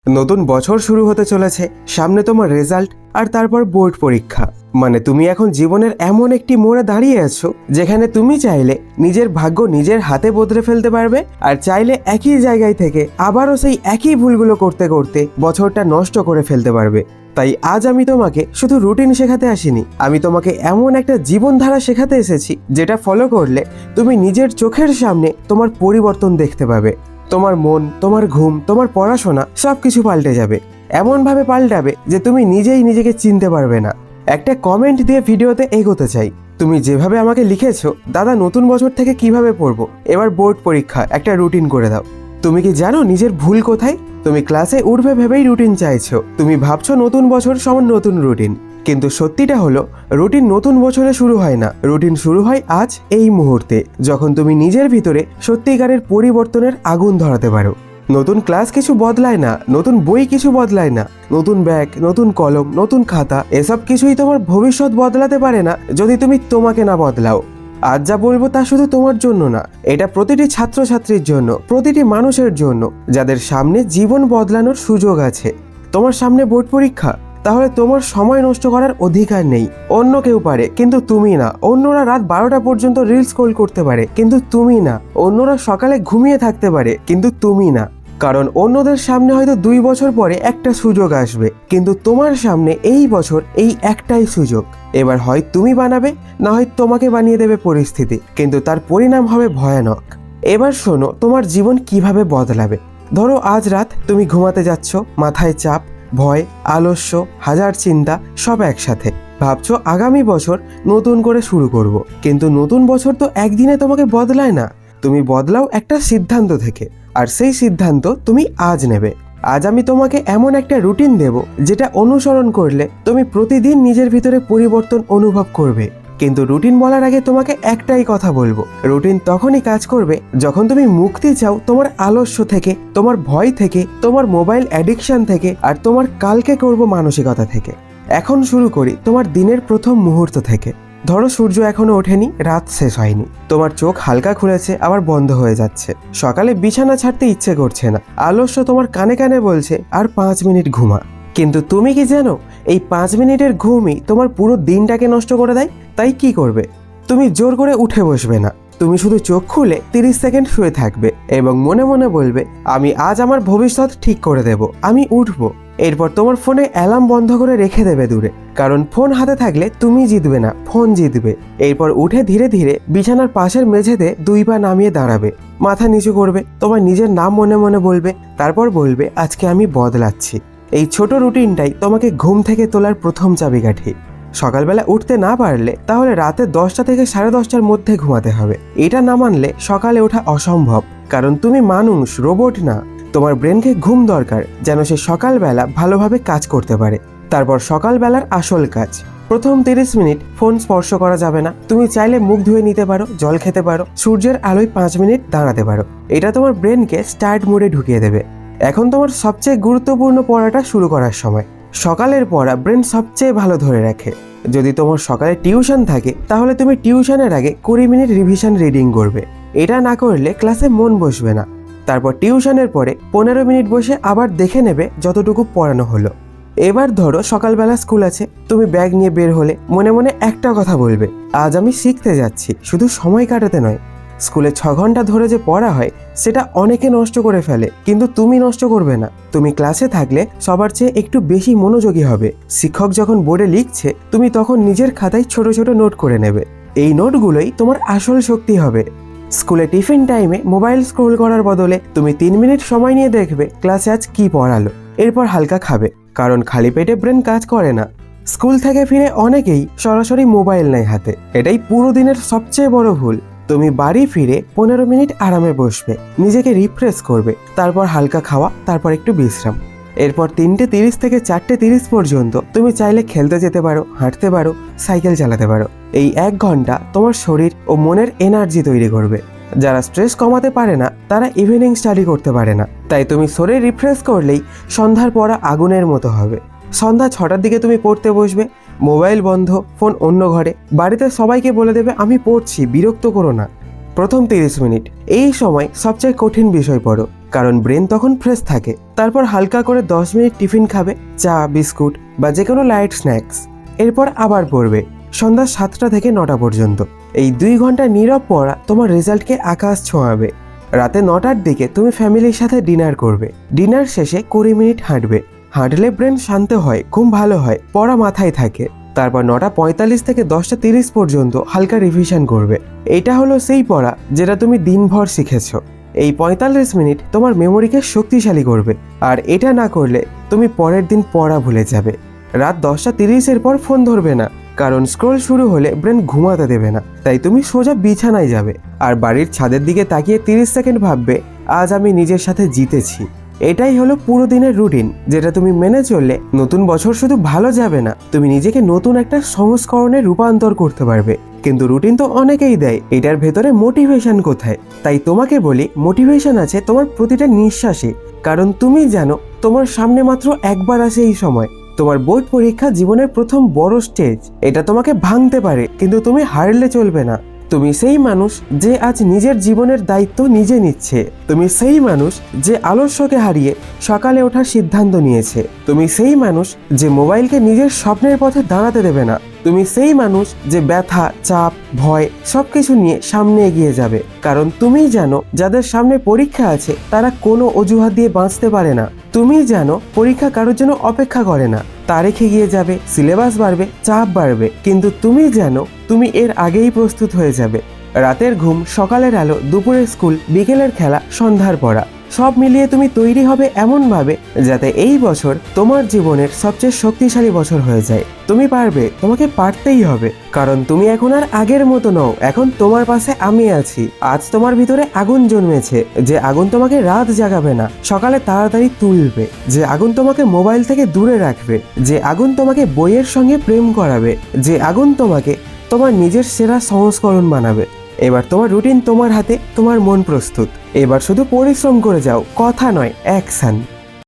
নতুন বছর শুরু হতে চলেছে, সামনে তোমার রেজাল্ট আর তারপর বোর্ড পরীক্ষা। মানে তুমি এখন জীবনের এমন একটি মোড়ে দাঁড়িয়ে আছো যেখানে তুমি চাইলে নিজের ভাগ্য নিজের হাতে বদলে ফেলতে পারবে, আর চাইলে একই জায়গায় থেকে আবারও সেই একই ভুলগুলো করতে করতে বছরটা নষ্ট করে ফেলতে পারবে। তাই আজ আমি তোমাকে শুধু রুটিন শেখাতে আসিনি, আমি তোমাকে এমন একটা জীবনধারা শেখাতে এসেছি যেটা ফলো করলে তুমি নিজের চোখের সামনে তোমার পরিবর্তন দেখতে পাবে। তোমার মন, তোমার ঘুম, তোমার পড়াশোনা সবকিছু পাল্টে যাবে, এমনভাবে পাল্টাবে যে তুমি নিজেই নিজেকে চিনতে পারবে না। একটা কমেন্ট দিয়ে ভিডিওতে এগোতে চাই। তুমি যেভাবে আমাকে লিখেছো, দাদা নতুন বছর থেকে কিভাবে পড়বো, এবার বোর্ড পরীক্ষা, একটা রুটিন করে দাও। তুমি কি জানো নিজের ভুল কোথায়? তুমি ক্লাসে উঠবে ভেবেই রুটিন চাইছো, তুমি ভাবছো নতুন বছর সমান নতুন রুটিন। কিন্তু সত্যিটা হলো, রুটিন নতুন বছরে শুরু হয় না, রুটিন শুরু হয় আজ এই মুহূর্তে, যখন তুমি নিজের ভিতরে সত্যিকারের পরিবর্তনের আগুন ধরাতে পারো। নতুন ক্লাস কিছু বদলায় না, নতুন বই কিছু বদলায় না, নতুন ব্যাগ, নতুন কলম, নতুন খাতা, এসব কিছুই তোমার ভবিষ্যৎ বদলাতে পারে না যদি তুমি তোমাকে না বদলাও। আজ যা বলবো তা শুধু তোমার জন্য না, এটা প্রতিটি ছাত্রছাত্রীর জন্য, প্রতিটি মানুষের জন্য যাদের সামনে জীবন বদলানোর সুযোগ আছে। তোমার সামনে বোর্ড পরীক্ষা, তাহলে তোমার সময় নষ্ট করার অধিকার নেই। অন্য কেউ পারে কিন্তু তুমি না। অন্যরা রাত 12টা পর্যন্ত রিলস স্ক্রল করতে পারে কিন্তু তুমি না। অন্যরা সকালে ঘুমিয়ে থাকতে পারে কিন্তু তুমি না। কারণ অন্যদের সামনে হয়তো 2 বছর পরে একটা সুযোগ আসবে, কিন্তু তোমার সামনে এই বছর এই একটাই সুযোগ। এবার হয় তুমি বানাবে, না হয় তোমাকে বানিয়ে দেবে পরিস্থিতি, কিন্তু তার পরিণাম হবে ভয়ানক। এবার শোনো তোমার জীবন কিভাবে বদলাবে। ধরো আজ রাত তুমি ঘুমাতে যাচ্ছ, মাথায় চাপ, ভয়, আলস্য, হাজার চিন্তা সব একসাথে। ভাবছো আগামী বছর নতুন করে শুরু করব, কিন্তু নতুন বছর তো একদিনে তোমাকে বদলায় না। তুমি বদলাও একটা সিদ্ধান্ত থেকে, আর সেই সিদ্ধান্ত তুমি আজ নেবে। আজ আমি তোমাকে এমন একটা রুটিন দেব যেটা অনুসরণ করলে তুমি প্রতিদিন নিজের ভিতরে পরিবর্তন অনুভব করবে। কিন্তু রুটিন বলার আগে তোমাকে একটাই কথা বলবো, রুটিন তখনই কাজ করবে যখন তুমি মুক্তি চাও তোমার আলস্য থেকে, তোমার ভয় থেকে, তোমার মোবাইল অ্যাডিকশন থেকে, আর তোমার কালকে করব মানসিকতা থেকে। এখন শুরু করি তোমার দিনের প্রথম মুহূর্ত থেকে। ধরো সূর্য এখনো ওঠেনি, রাত শেষ হয়নি, তোমার চোখ হালকা খুলেছে আবার বন্ধ হয়ে যাচ্ছে, সকালে বিছানা ছাড়তে ইচ্ছে করছে না, আলস্য তোমার কানে কানে বলছে আর 5 মিনিট ঘুমা। কিন্তু তুমি কি জানো, এই 5 মিনিটের ঘুমই তোমার পুরো দিনটাকে নষ্ট করে দেয়। তাই কি করবে? তুমি জোর করে উঠে বসবে না, তুমি শুধু চোখ খুলে 30 সেকেন্ড শুয়ে থাকবে এবং মনে মনে বলবে, আমি আজ আমার ভবিষ্যৎ ঠিক করে দেব, আমি উঠবো। এরপর তোমার ফোনে অ্যালার্ম বন্ধ করে রেখে দেবে দূরে, কারণ ফোন হাতে থাকলে তুমি জিতবে না, ফোন জিতবে। এরপর উঠে ধীরে ধীরে বিছানার পাশের মেঝেতে 2 পা নামিয়ে দাঁড়াবে, মাথা নিচু করবে, তোমার নিজের নাম মনে মনে বলবে, তারপর বলবে আজকে আমি বদলাচ্ছি। এই ছোট রুটিনটাই তোমাকে ঘুম থেকে তোলার প্রথম চাবিকাঠি। সকালবেলা উঠতে না পারলে তাহলে রাতে 10টা থেকে 10:30টার মধ্যে ঘুমাতে হবে। এটা না মানলে সকালে ওঠা অসম্ভব, কারণ তুমি মানুষ, রোবট না। তোমার ব্রেনকে ঘুম দরকার যেন সে সকালবেলা ভালোভাবে কাজ করতে পারে। তারপর সকালবেলার আসল কাজ, প্রথম 30 মিনিট ফোন স্পর্শ করা যাবে না। তুমি চাইলে মুখ ধুয়ে নিতে পারো, জল খেতে পারো, সূর্যের আলোয় 5 মিনিট দাঁড়াতে পারো। এটা তোমার ব্রেনকে স্টার্ট মোডে ঢুকিয়ে দেবে। এখন তোমার সবচেয়ে গুরুত্বপূর্ণ পড়াটা শুরু করার সময়। সকালের পড়া ব্রেন সবচেয়ে ভালো ধরে রাখে। যদি তোমার সকালে টিউশন থাকে তাহলে তুমি টিউশনের আগে 20 মিনিট রিভিশন রিডিং করবে। এটা না করলে ক্লাসে মন বসবে না। তারপর টিউশনের পরে 15 মিনিট বসে আবার দেখে নেবে যতটুকু পড়ানো হলো। এবার ধরো সকালবেলা স্কুল আছে, তুমি ব্যাগ নিয়ে বের হলে মনে মনে একটা কথা বলবে, আজ আমি শিখতে যাচ্ছি, শুধু সময় কাটাতে নয়। স্কুলে 6 ঘন্টা ধরে যে পড়া হয় সেটা অনেকে নষ্ট করে ফেলে, কিন্তু তুমি নষ্ট করবে না। তুমি ক্লাসে থাকলে সবার চেয়ে একটু বেশি মনোযোগী হবে। শিক্ষক যখন বোর্ডে লিখছে তুমি তখন নিজের খাতায় ছোট ছোট নোট করে নেবে। এই নোটগুলোই তোমার আসল শক্তি হবে। স্কুলে টিফিন টাইমে মোবাইল স্ক্রোল করার বদলে তুমি 3 মিনিট সময় নিয়ে দেখবে ক্লাসে আজ কি পড়ালো। এরপর হালকা খাবে, কারণ খালি পেটে ব্রেন কাজ করে না। স্কুল থেকে ফিরে অনেকেই সরাসরি মোবাইল নেয় হাতে, এটাই পুরো দিনের সবচেয়ে বড় ভুল। তুমি বাড়ি ফিরে 15 মিনিট আরামে বসবে, নিজেকে রিফ্রেশ করবে, তারপর হালকা খাওয়া, তারপর একটু বিশ্রাম। এরপর 3:30 থেকে 4:30 পর্যন্ত তুমি চাইলে খেলতে যেতে পারো, হাঁটতে পারো, সাইকেল চালাতে পারো। এই 1 ঘন্টা তোমার শরীর ও মনের এনার্জি তৈরি করবে। যারা স্ট্রেস কমাতে পারে না তারা ইভিনিং স্টাডি করতে পারে না। তাই তুমি শরীর রিফ্রেশ করলেই সন্ধ্যার পড়া আগুনের মতো হবে। সন্ধ্যা 6টার দিকে তুমি পড়তে বসবে, মোবাইল বন্ধ, ফোন অন্য ঘরে। বাড়িতে সবাইকে বলে দেবে আমি পড়ছি, বিরক্ত করো না। প্রথম 30 মিনিট এই সময় সবচেয়ে কঠিন বিষয় পড়ো, কারণ ব্রেন তখন ফ্রেশ থাকে। তারপর হালকা করে 10 মিনিট টিফিন খাবে, চা, বিস্কুট বা যে কোনো লাইট স্ন্যাক্স। এরপর আবার পড়বে সন্ধ্যা 7টা থেকে 9টা পর্যন্ত। এই 2 ঘন্টা নীরব পড়া তোমার রেজাল্টকে আকাশ ছোঁয়াবে। রাতে 9টার দিকে তুমি ফ্যামিলির সাথে ডিনার করবে। ডিনার শেষে 20 মিনিট হাঁটবে। হাঁটলে ব্রেন শান্ত হয়, ঘুম ভালো হয়, পড়া মাথায় থাকে। তারপর 9:45 থেকে 10:30 পর্যন্ত হালকা রিভিশন করবে। এটা হলো সেই পড়া যেটা তুমি দিনভর শিখেছো। এই 45 মিনিট তোমার মেমোরিকে শক্তিশালী করবে, আর এটা না করলে তুমি পরের দিন পড়া ভুলে যাবে। রাত 10:30 পর ফোন ধরবে না, কারণ স্ক্রোল শুরু হলে ব্রেন ঘুমাতে দেবে না। তাই তুমি সোজা বিছানায় যাবে আর বাড়ির ছাদের দিকে তাকিয়ে 30 সেকেন্ড ভাববে, আজ আমি নিজের সাথে জিতেছি। এটাই হলো পুরো দিনের রুটিন, যেটা তুমি মেনে চললে নতুন বছর শুধু ভালো যাবে না, তুমি নিজেকে নতুন একটা সংস্করণে রূপান্তর করতে পারবে। কিন্তু রুটিন তো অনেকেই দেয়, এটার ভেতরে মোটিভেশন কোথায়? তাই তোমাকে বলি, মোটিভেশন আছে তোমার প্রতিটা নিঃশ্বাসে। কারণ তুমি জানো তোমার সামনে মাত্র একবার আসে এই সময়। তোমার বোর্ড পরীক্ষা জীবনের প্রথম বড় স্টেজ। এটা তোমাকে ভাঙতে পারে, কিন্তু তুমি হারলে চলবে না। তুমি সেই মানুষ যে আজ নিজের জীবনের দায়িত্ব নিজে নিচ্ছে। তুমি সেই মানুষ যে আলস্যকে হারিয়ে সকালে ওঠার সিদ্ধান্ত নিয়েছে। তুমি সেই মানুষ যে মোবাইলকে নিজের স্বপ্নের পথে দাঁড়াতে দেবে না। তুমি সেই মানুষ যে ব্যথা, চাপ, ভয় সবকিছু নিয়ে সামনে এগিয়ে যাবে। কারণ তুমি জানো যাদের সামনে পরীক্ষা আছে তারা কোনো অজুহাত দিয়ে বাঁচতে পারে না। তুমি জানো পরীক্ষা কারোর জন্য অপেক্ষা করে না। তারিখ এগিয়ে যাবে, সিলেবাস বাড়বে, চাপ বাড়বে, কিন্তু তুমি জানো তুমি এর আগেই প্রস্তুত হয়ে যাবে। রাতের ঘুম, সকালের আলো, দুপুরের স্কুল, বিকেলের খেলা, সন্ধ্যার পড়া সব মিলিয়ে তুমি তৈরি হবে এমনভাবে যাতে এই বছর তোমার জীবনের সবচেয়ে শক্তিশালী বছর হয়ে যায়। তুমি পারবে, তোমাকে পারতেই হবে। কারণ তুমি এখন আর আগের মতো নও, এখন তোমার পাশে আমি আছি। আজ তোমার ভিতরে আগুন জন্মেছে, যে আগুন তোমাকে রাত জাগাবে না, সকালে তাড়াতাড়ি তুলবে। যে আগুন তোমাকে মোবাইল থেকে দূরে রাখবে। যে আগুন তোমাকে বইয়ের সঙ্গে প্রেম করাবে। যে আগুন তোমাকে তোমার নিজের সেরা সংস্করণ বানাবে। এবার তোমার রুটিন তোমার হাতে, তোমার মন প্রস্তুত। এবার শুধু পরিশ্রম করে যাও, কথা নয়, অ্যাকশন।